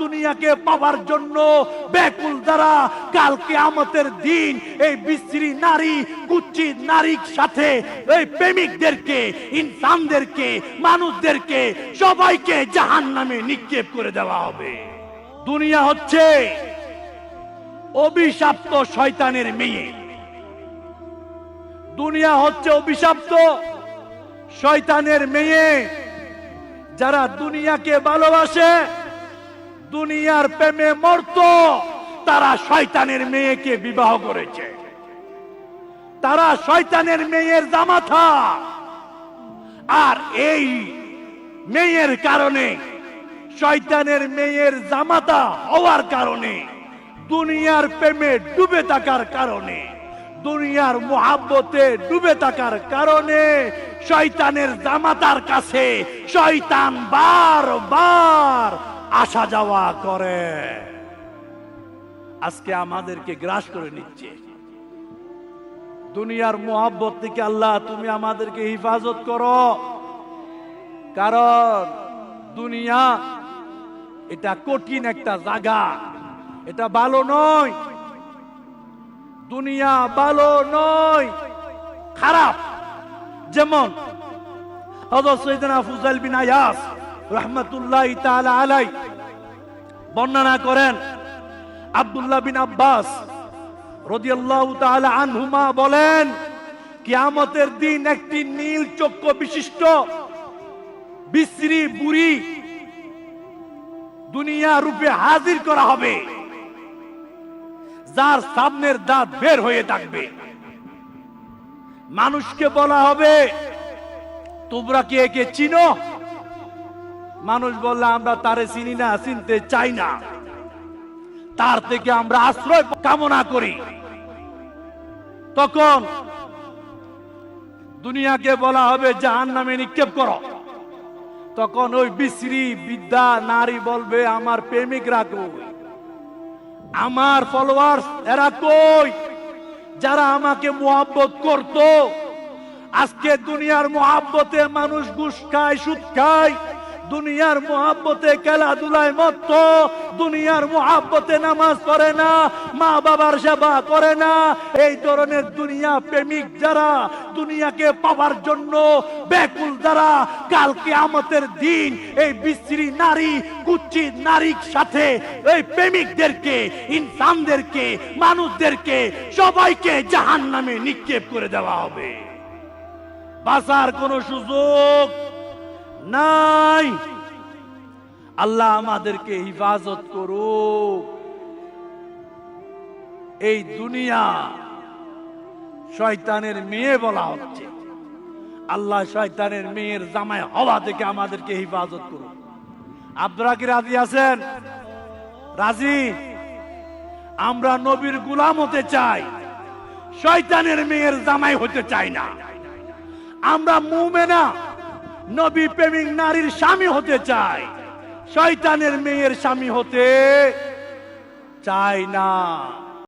দুনিয়াকে পাওয়ার জন্য ব্যাকুল, যারা কাল কিয়ামতের দিন এই বিশ্রী নারী, কুচ্ছিত নারীর সাথে এই প্রেমিকদেরকে, ইনসানদেরকে, মানুষদেরকে সবাইকে জাহান্নামে নিক্ষেপ করে দেওয়া হবে। দুনিয়া হচ্ছে অভিশপ্ত শয়তানের মেয়ে। দুনিয়া হচ্ছে অভিশপ্ত শয়তানের মেয়ে। যারা দুনিয়াকে ভালোবাসে, দুনিয়ার প্রেমে মরত, তারা শয়তানের মেয়েকে বিবাহ করেছে। তারা শয়তানের মেয়ের জামাতা। আর এই মেয়ের কারণে, শয়তানের মেয়ের জামাতা হওয়ার কারণে, দুনিয়ার প্রেমে ডুবে থাকার কারণে, দুনিয়ার মুহাব্বতে ডুবে থাকার কারণে শয়তানের জামাতার কাছে শয়তান বারবার আসা যাওয়া করে। আজকে আমাদেরকে গ্রাস করে নিচ্ছে। দুনিয়ার মুহাব্বত থেকে আল্লাহ তুমি আমাদেরকে হিফাজত করো, কারণ দুনিয়া এটা কঠিন একটা জায়গা, এটা ভালো নয়। দুনিয়া ভালো নয়, খারাপ। যেমন হযরত সাইয়েদনা ফুযাইল বিন আয়াস রাহমাতুল্লাহি তাআলা আলাইহি বর্ণনা করেন, আব্দুল্লাহ বিন আব্বাস রাদিয়াল্লাহু তাআলা আনহুমা বলেন, কিয়ামতের দিন একটি নীল চক্ষু বিশিষ্ট বিশ্রী বুড়ি দুনিয়া রূপে হাজির করা হবে, যার সামনের দাঁত বের হয়ে থাকবে। মানুষকে বলা হবে, তোমরা কি একে চিনো? মানুষ বললে, আমরা তারে চিনি না, চিনতে চাই না, তার থেকে আমরা আশ্রয় কামনা করি। তখন দুনিয়াকে বলা হবে জাহান্নামে নিক্ষেপ করো। তখন ওই বিশ্রী বিদ্যা নারী বলবে, আমার প্রেমিকরা কই, আমার ফলোয়ার্স এরা কই, যারা আমাকে মুহাব্বত করত। আজকে দুনিয়ার মুহাব্বতে মানুষ ঘুষ খায়, সুদ খায়, দুনিয়ার মুহাব্বতে খেলাধুলায় মত্ত, দুনিয়ার মুহাব্বতে নামাজ পড়ে না, মা বাবার সেবা করে না। এই ধরনের দুনিয়া প্রেমিক যারা, দুনিয়াকে পাওয়ার জন্য ব্যাকুল যারা, কাল কিয়ামতের দিন এই বিশ্রী নারী, কুচ্ছিত নারীর সাথে এই প্রেমিকদেরকে, ইনসানদেরকে, মানুষদেরকে সবাইকে জাহান্নামে নিক্ষেপ করে দেওয়া হবে। বাঁচার কোনো সুযোগ নাই। আল্লাহ আমাদেরকে হিফাজত করুক। এই দুনিয়া শয়তানের মেয়ে বলা হচ্ছে। আল্লাহ শয়তানের মেয়ের জামাই হওয়া থেকে আমাদেরকে হিফাজত করুক। আপনারা কি রাজি আছেন? রাজি? আমরা নবীর গোলাম হতে চাই, শয়তানের মেয়ের জামাই হতে চাই না। আমরা মুমিনা নবী প্রেমিক নারীর স্বামী হতে চাই, শয়তানের মেয়ের স্বামী হতে চাই না।